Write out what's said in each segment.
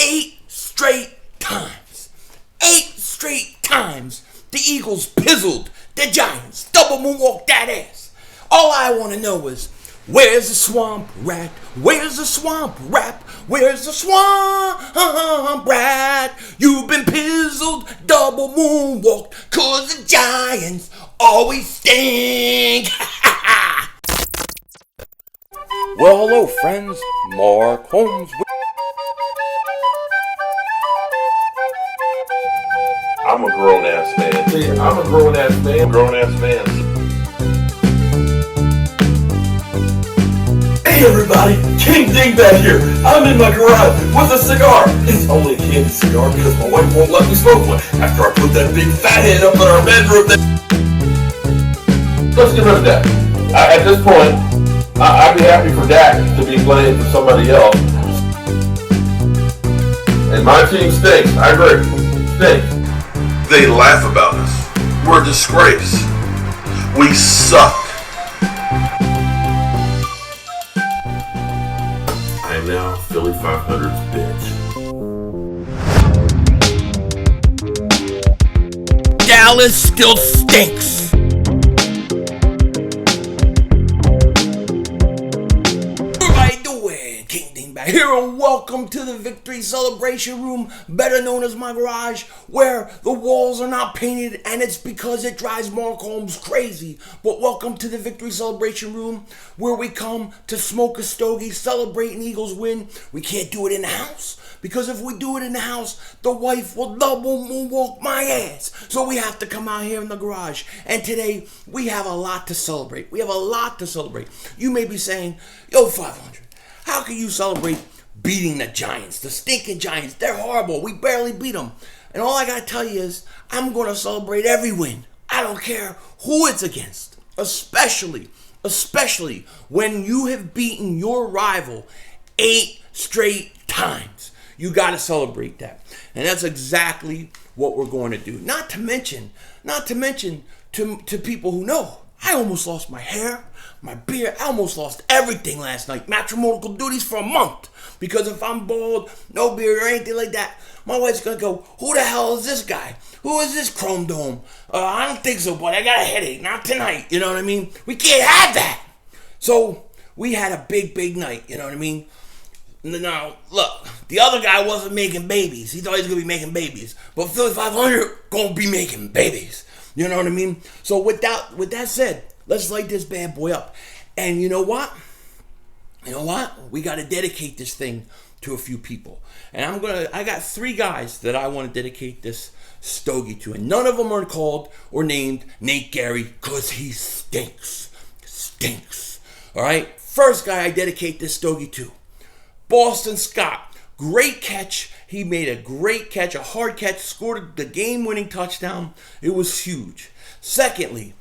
8 straight times. 8 straight times. The Eagles pizzled the Giants. Double moonwalk that ass. All I want to know is, where's the swamp rat? Where's the swamp rat? Where's the swamp rat? You've been pizzled, double moonwalked, 'cause the Giants always stink. Well, hello, friends. Mark Holmes. I'm a grown-ass man. See, I'm a grown-ass man. Grown-ass man. Hey everybody, King Dingbat here. I'm in my garage with a cigar. It's only a candy cigar because my wife won't let me smoke one after I put that big fat head up in our bedroom. Let's get rid of that. At this point, I'd be happy for Djax to be playing for somebody else. And my team stinks. I agree. Stinks. They laugh about us. We're a disgrace. We suck. I am now Philly 500's bitch. Dallas still stinks. How you doing, King Dingbat here, and welcome to the Victory Celebration Room, better known as my garage, where the walls are not painted, and it's because it drives Mark Holmes crazy. But welcome to the Victory Celebration Room, where we come to smoke a stogie, celebrate an Eagles win. We can't do it in the house, because if we do it in the house, the wife will double moonwalk my ass. So we have to come out here in the garage. And today, we have a lot to celebrate. We have a lot to celebrate. You may be saying, yo, 500, how can you celebrate beating the Giants, the stinking Giants? They're horrible. We barely beat them. And all I got to tell you is, I'm going to celebrate every win. I don't care who it's against. Especially when you have beaten your rival 8 straight times. You got to celebrate that. And that's exactly what we're going to do. Not to mention to people who know, I almost lost my hair, my beard. I almost lost everything last night. Matrimonial duties for a month. Because if I'm bald, no beard or anything like that, my wife's going to go, who the hell is this guy? Who is this chrome dome? I don't think so, but I got a headache. Not tonight. You know what I mean? We can't have that. So we had a big night. You know what I mean? Now, look, the other guy wasn't making babies. He thought he was going to be making babies. But Philly 500 going to be making babies. You know what I mean? So with that said, let's light this bad boy up. And you know what? We got to dedicate this thing to a few people. And I got 3 guys that I want to dedicate this stogie to. And none of them are called or named Nate Gary, because he stinks. Stinks. All right? First guy I dedicate this stogie to, Boston Scott. Great catch. He made a great catch, a hard catch, scored the game-winning touchdown. It was huge. Secondly,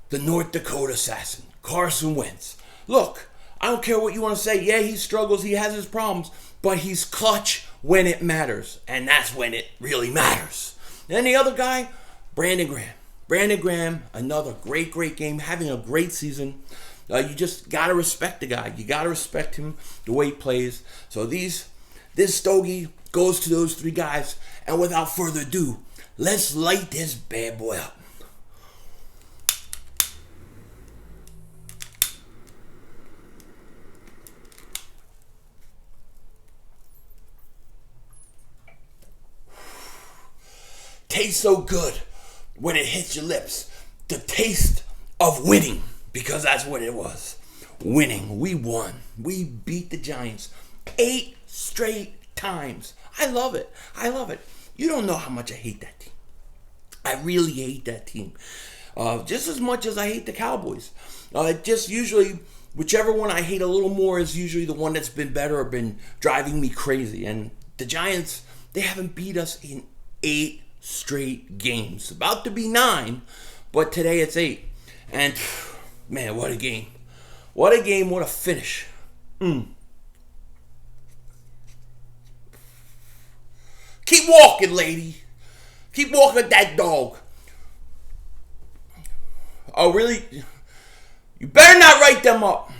the North Dakota assassin, Carson Wentz. Look, I don't care what you want to say. Yeah, he struggles. He has his problems. But he's clutch when it matters. And that's when it really matters. And the other guy, Brandon Graham. Brandon Graham, another great game, having a great season. You just got to respect the guy. You got to respect him, the way he plays. So this stogie goes to those 3 guys. And without further ado, let's light this bad boy up. Tastes so good when it hits your lips. The taste of winning, because that's what it was. Winning. We won. We beat the Giants 8 straight times. I love it. You don't know how much I hate that team. I really hate that team. Just as much as I hate the Cowboys. Just usually, whichever one I hate a little more is usually the one that's been better or been driving me crazy. And the Giants, they haven't beat us in 8 straight games. About to be 9, but today it's 8. And man, what a game. What a game, what a finish. Keep walking, lady. Keep walking that dog. Oh, really? You better not write them up.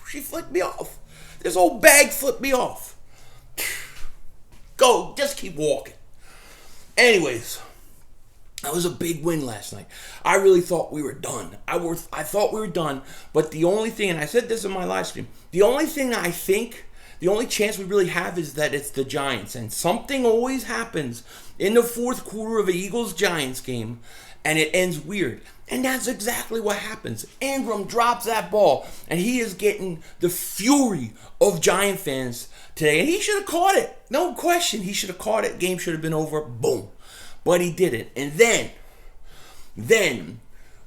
She flicked me off. This old bag flipped me off. Go, just keep walking. Anyways, that was a big win last night. I really thought we were done. I thought we were done, but the only thing, and I said this in my live stream, the only chance we really have is that it's the Giants. And something always happens in the fourth quarter of an Eagles-Giants game, and it ends weird. And that's exactly what happens. Ingram drops that ball, and he is getting the fury of Giant fans today. And he should have caught it. No question. He should have caught it. Game should have been over. Boom. But he didn't. And then,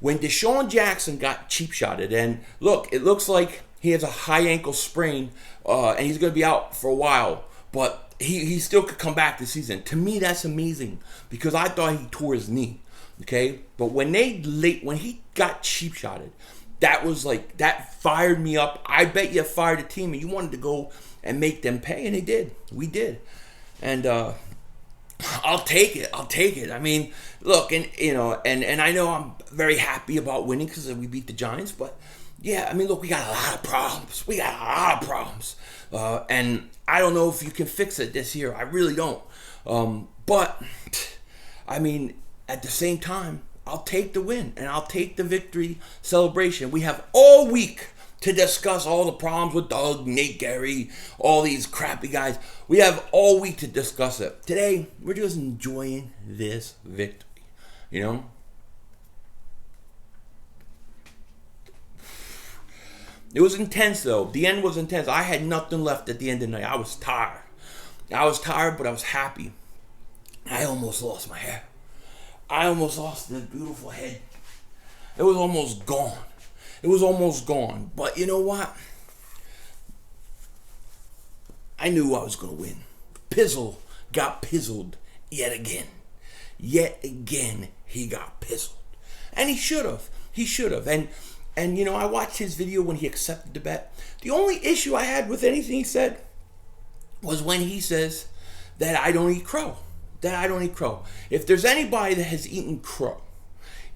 when Deshaun Jackson got cheap shotted, and look, it looks like he has a high ankle sprain, and he's going to be out for a while, but he still could come back this season. To me, that's amazing, because I thought he tore his knee, okay? But when he got cheap shotted, that fired me up. I bet you fired the team, and you wanted to go and make them pay, and they did. We did. And I'll take it. I mean, look, and I know I'm very happy about winning because we beat the Giants, but yeah, I mean, look, we got a lot of problems. And I don't know if you can fix it this year. I really don't. But, I mean, at the same time, I'll take the win and I'll take the victory celebration. We have all week to discuss all the problems with Doug, Nate, Gary, all these crappy guys. We have all week to discuss it. Today, we're just enjoying this victory, you know? It was intense, though. The end was intense. I had nothing left at the end of the night. I was tired. But I was happy. I almost lost my hair. I almost lost this beautiful head. It was almost gone. But you know what? I knew I was going to win. Pizzle got pizzled yet again. He got pizzled. And he should have. And you know, I watched his video when he accepted the bet. The only issue I had with anything he said was when he says that I don't eat crow. If there's anybody that has eaten crow,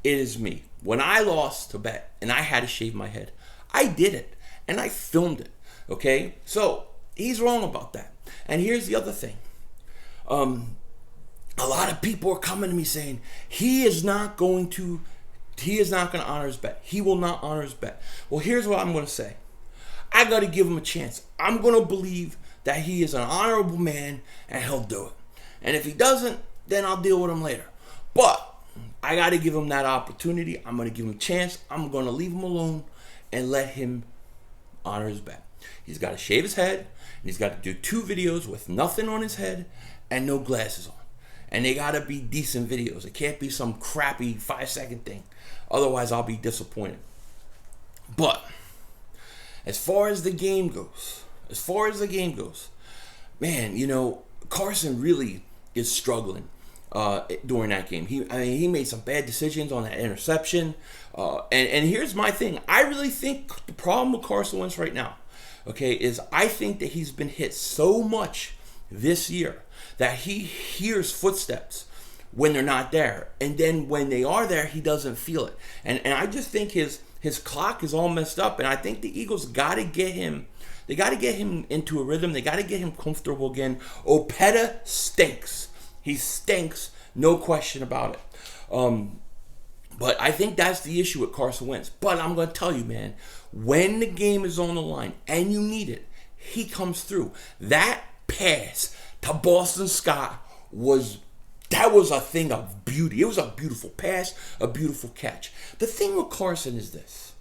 it is me. When I lost the bet and I had to shave my head, I did it and I filmed it. Okay? So he's wrong about that. And here's the other thing. A lot of people are coming to me saying he is not going to honor his bet. He will not honor his bet. Well, here's what I'm going to say. I got to give him a chance. I'm going to believe that he is an honorable man and he'll do it. And if he doesn't, then I'll deal with him later. But I got to give him that opportunity. I'm going to give him a chance. I'm going to leave him alone and let him honor his bet. He's got to shave his head, and he's got to do 2 videos with nothing on his head and no glasses on. And they got to be decent videos. It can't be some crappy 5-second thing. Otherwise, I'll be disappointed. But as far as the game goes, man, you know, Carson really is struggling during that game. He made some bad decisions on that interception. And here's my thing. I really think the problem with Carson Wentz right now, okay, is I think that he's been hit so much this year that he hears footsteps when they're not there. And then when they are there, he doesn't feel it. And I just think his clock is all messed up. And I think the Eagles got to get him. They got to get him into a rhythm. They got to get him comfortable again. Opeta stinks. He stinks. No question about it. But I think that's the issue with Carson Wentz. But I'm going to tell you, man, when the game is on the line and you need it, he comes through. That pass to Boston Scott was a thing of beauty. It was a beautiful pass, a beautiful catch. The thing with Carson is this.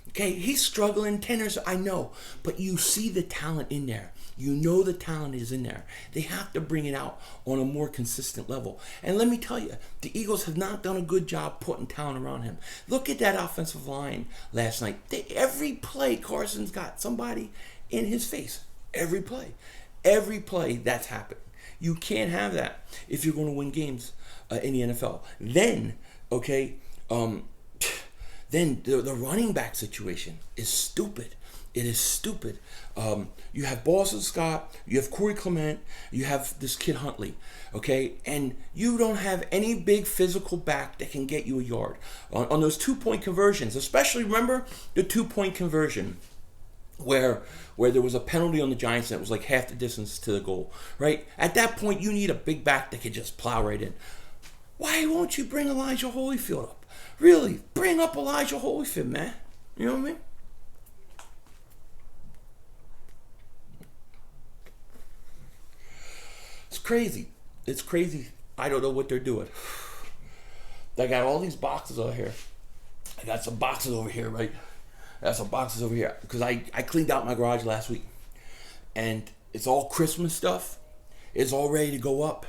Okay, he's struggling, tenors, I know. But you see the talent in there. You know the talent is in there. They have to bring it out on a more consistent level. And let me tell you, the Eagles have not done a good job putting talent around him. Look at that offensive line last night. Every play, Carson's got somebody in his face. Every play. Every play, that's happened. You can't have that if you're going to win games in the NFL. Then, okay, then the running back situation is stupid. It is stupid. You have Boston Scott, you have Corey Clement, you have this kid Huntley, okay? And you don't have any big physical back that can get you a yard. On those 2-point conversions, especially, remember the 2-point conversion. where there was a penalty on the Giants and it was like half the distance to the goal, right? At that point, you need a big back that could just plow right in. Why won't you bring Elijah Holyfield up? Really, bring up Elijah Holyfield, man. You know what I mean? It's crazy. It's crazy. I don't know what they're doing. I got all these boxes over here. I got some boxes over here, right? I got some boxes over here. Because I cleaned out my garage last week. And it's all Christmas stuff. It's all ready to go up.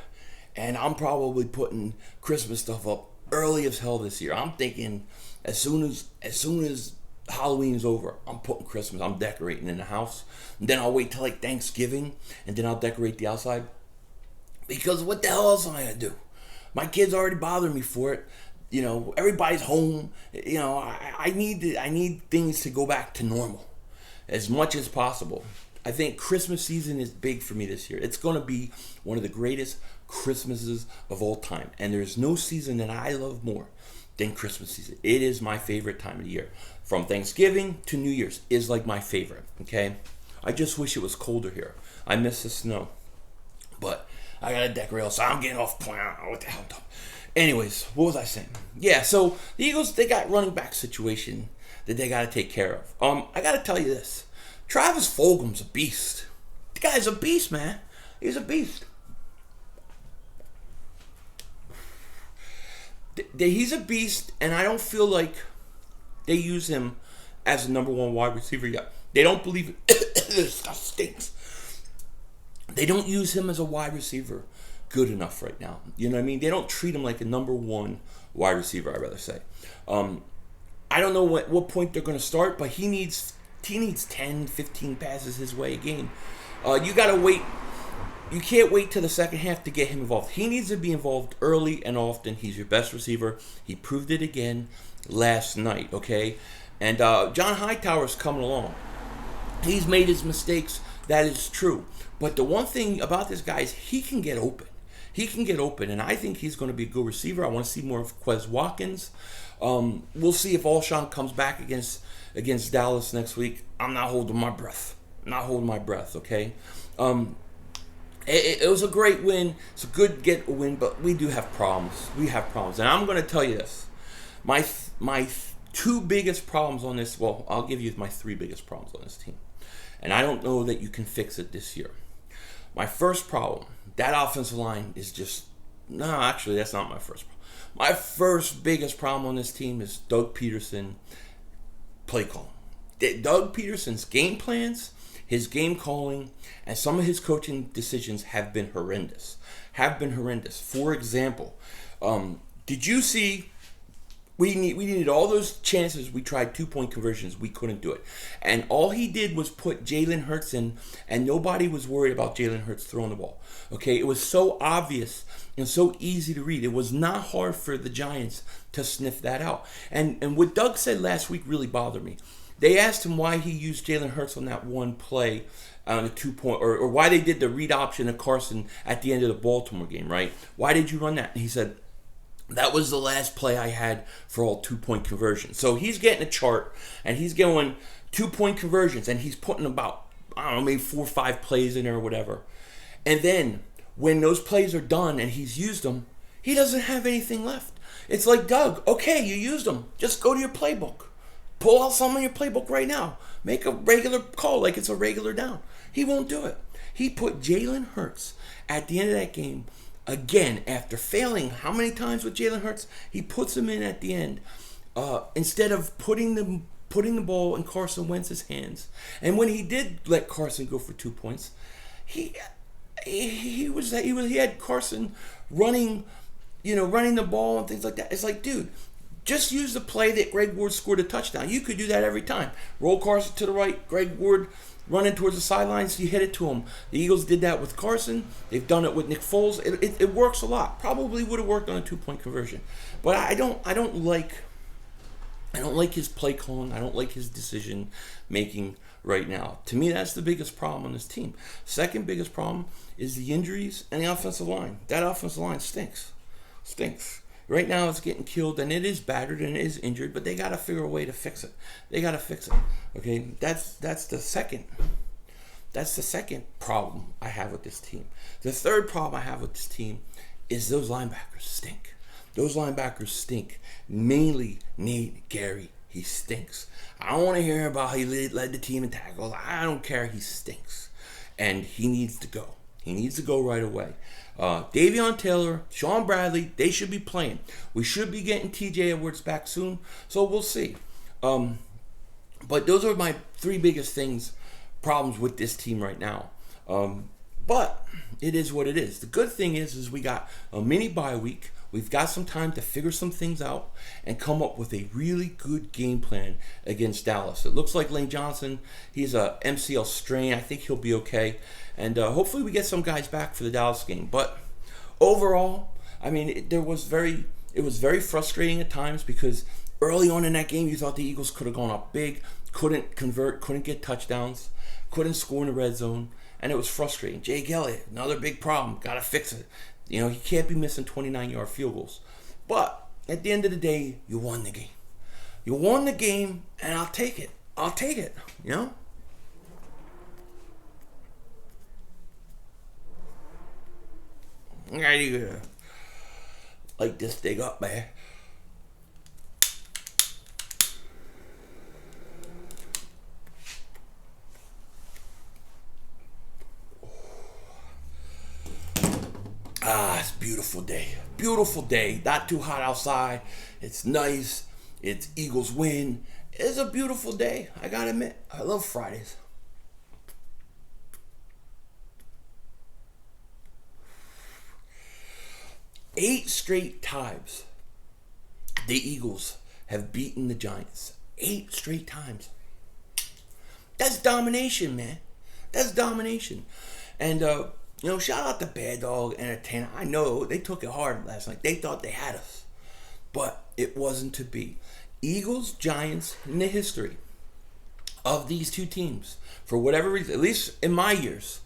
And I'm probably putting Christmas stuff up early as hell this year. I'm thinking as soon as Halloween's over, I'm putting Christmas. I'm decorating in the house. And then I'll wait till like Thanksgiving. And then I'll decorate the outside. Because what the hell else am I going to do? My kids already bother me for it. You know, everybody's home. You know, I need things to go back to normal as much as possible. I think Christmas season is big for me this year. It's going to be one of the greatest Christmases of all time. And there's no season that I love more than Christmas season. It is my favorite time of the year. From Thanksgiving to New Year's is like my favorite, okay? I just wish it was colder here. I miss the snow. But I got to decorate outside. I'm getting off point. I don't know what the hell I'm talking. Anyways, what was I saying? Yeah, so the Eagles, they got running back situation that they got to take care of. I got to tell you this. Travis Fulgham's a beast. The guy's a beast, man. He's a beast. He's a beast, and I don't feel like they use him as a number one wide receiver yet. They don't believe it. This stuff stinks. They don't use him as a wide receiver good enough right now. You know what I mean? They don't treat him like a number one wide receiver, I'd rather say. I don't know what point they're going to start, but he needs 10, 15 passes his way a game. You got to wait. You can't wait till the second half to get him involved. He needs to be involved early and often. He's your best receiver. He proved it again last night, okay? And John Hightower's coming along. He's made his mistakes. That is true. But the one thing about this guy is he can get open. He can get open, and I think he's going to be a good receiver. I want to see more of Quez Watkins. We'll see if Alshon comes back against Dallas next week. I'm not holding my breath. Okay? It was a great win. It's a good win, but we do have problems. And I'm going to tell you this. My two biggest problems on this, well, I'll give you my three biggest problems on this team. And I don't know that you can fix it this year. My first problem, that offensive line is just... No, actually, that's not my first problem. My first biggest problem on this team is Doug Peterson play calling. Doug Peterson's game plans, his game calling, and some of his coaching decisions have been horrendous. For example, did you see... We needed all those chances. We tried 2-point conversions. We couldn't do it. And all he did was put Jalen Hurts in, and nobody was worried about Jalen Hurts throwing the ball. Okay? It was so obvious and so easy to read. It was not hard for the Giants to sniff that out. And what Doug said last week really bothered me. They asked him why he used Jalen Hurts on that one play on a 2-point, or why they did the read option of Carson at the end of the Baltimore game, right? Why did you run that? And he said, that was the last play I had for all 2-point conversions. So he's getting a chart, and he's going 2-point conversions, and he's putting about, I don't know, maybe 4 or 5 plays in there or whatever. And then when those plays are done and he's used them, he doesn't have anything left. It's like, Doug, okay, you used them. Just go to your playbook. Pull out some of your playbook right now. Make a regular call like it's a regular down. He won't do it. He put Jalen Hurts at the end of that game. Again, after failing how many times with Jalen Hurts, he puts him in at the end instead of putting the ball in Carson Wentz's hands. And when he did let Carson go for 2 points, he had Carson running the ball and things like that. It's like, dude, just use the play that Greg Ward scored a touchdown. You could do that every time. Roll Carson to the right, Greg Ward running towards the sidelines, you hit it to him. The Eagles did that with Carson. They've done it with Nick Foles. It works a lot. Probably would have worked on a 2-point conversion. But I don't like his play calling. I don't like his decision making right now. To me, that's the biggest problem on this team. Second biggest problem is the injuries and the offensive line. That offensive line stinks. Right now it's getting killed, and it is battered and it is injured, but they got to figure a way to fix it. They got to fix it. Okay, that's the second. That's the second problem I have with this team. The third problem I have with this team is those linebackers stink. Those linebackers stink. Mainly Nate Gary. He stinks. I don't want to hear about how he led the team in tackles. I don't care. He stinks. And he needs to go. He needs to go right away. Davion Taylor, Sean Bradley, they should be playing. We should be getting TJ Edwards back soon. So we'll see. But those are my three biggest problems with this team right now. But it is what it is. The good thing is we got a mini bye week. We've got some time to figure some things out and come up with a really good game plan against Dallas. It looks like Lane Johnson, he's a MCL strain. I think he'll be okay. And hopefully we get some guys back for the Dallas game. But overall, I mean, it was very frustrating at times because early on in that game, you thought the Eagles could have gone up big, couldn't convert, couldn't get touchdowns, couldn't score in the red zone, and it was frustrating. Jake Elliott, another big problem. Got to fix it. You know, he can't be missing 29-yard field goals. But at the end of the day, you won the game. You won the game, and I'll take it. I'll take it, you know? I gotta light this thing up, man. It's a beautiful day. Beautiful day. Not too hot outside. It's nice. It's Eagles win. It's a beautiful day. I gotta admit, I love Fridays. Eight straight times the Eagles have beaten the Giants. 8 straight times. That's domination, man. That's domination. And, you know, shout out to Bad Dog Entertainer. I know they took it hard last night. They thought they had us. But it wasn't to be. Eagles, Giants, in the history of these two teams, for whatever reason, at least in my years,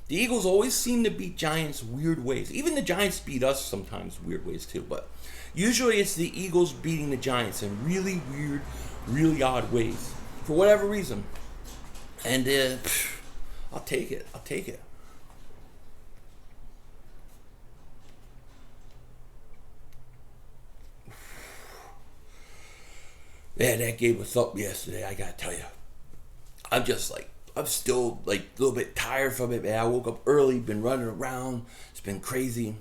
the Eagles always seem to beat Giants weird ways. Even the Giants beat us sometimes weird ways too. But usually it's the Eagles beating the Giants in really weird, really odd ways. For whatever reason. And I'll take it. I'll take it. Man, that game was up yesterday, I gotta tell you. I'm still a little bit tired from it, man. I woke up early, been running around. It's been crazy.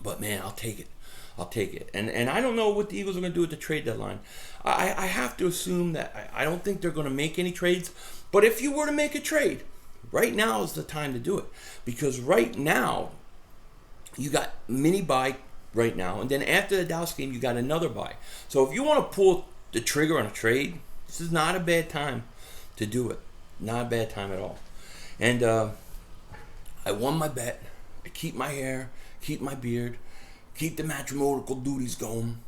But man, I'll take it. I'll take it. And I don't know what the Eagles are going to do at the trade deadline. I have to assume that I don't think they're going to make any trades. But if you were to make a trade, right now is the time to do it. Because right now, you got mini bye right now. And then after the Dallas game, you got another bye. So if you want to pull the trigger on a trade, this is not a bad time to do it. Not a bad time at all. And I won my bet. I keep my hair, keep my beard, keep the matrimonial duties going.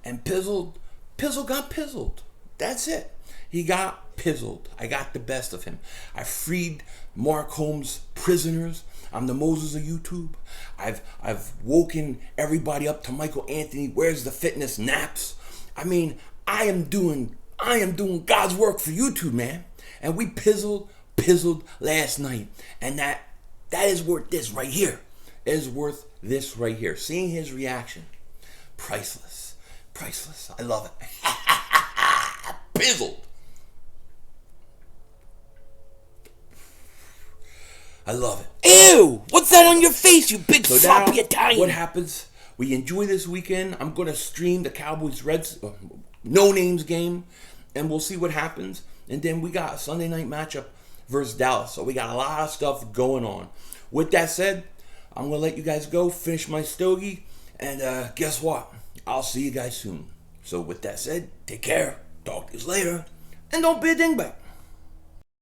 And Pizzle got pizzled. That's it. He got pizzled. I got the best of him. I freed Mark Holmes prisoners. I'm the Moses of YouTube. I've woken everybody up to Michael Anthony. Where's the fitness naps? I mean, I am doing God's work for YouTube, man. And we pizzled last night. And that is worth this right here. It is worth this right here. Seeing his reaction. Priceless. Priceless. I love it. Pizzled. I love it. Ew! What's that on your face, you big floppy Italian? What happens? We enjoy this weekend. I'm going to stream the Cowboys-Reds no-names game. And we'll see what happens. And then we got a Sunday night matchup versus Dallas. So we got a lot of stuff going on. With that said, I'm going to let you guys go, finish my stogie, and guess what? I'll see you guys soon. So with that said, take care, talk to you later, and don't be a dingbat.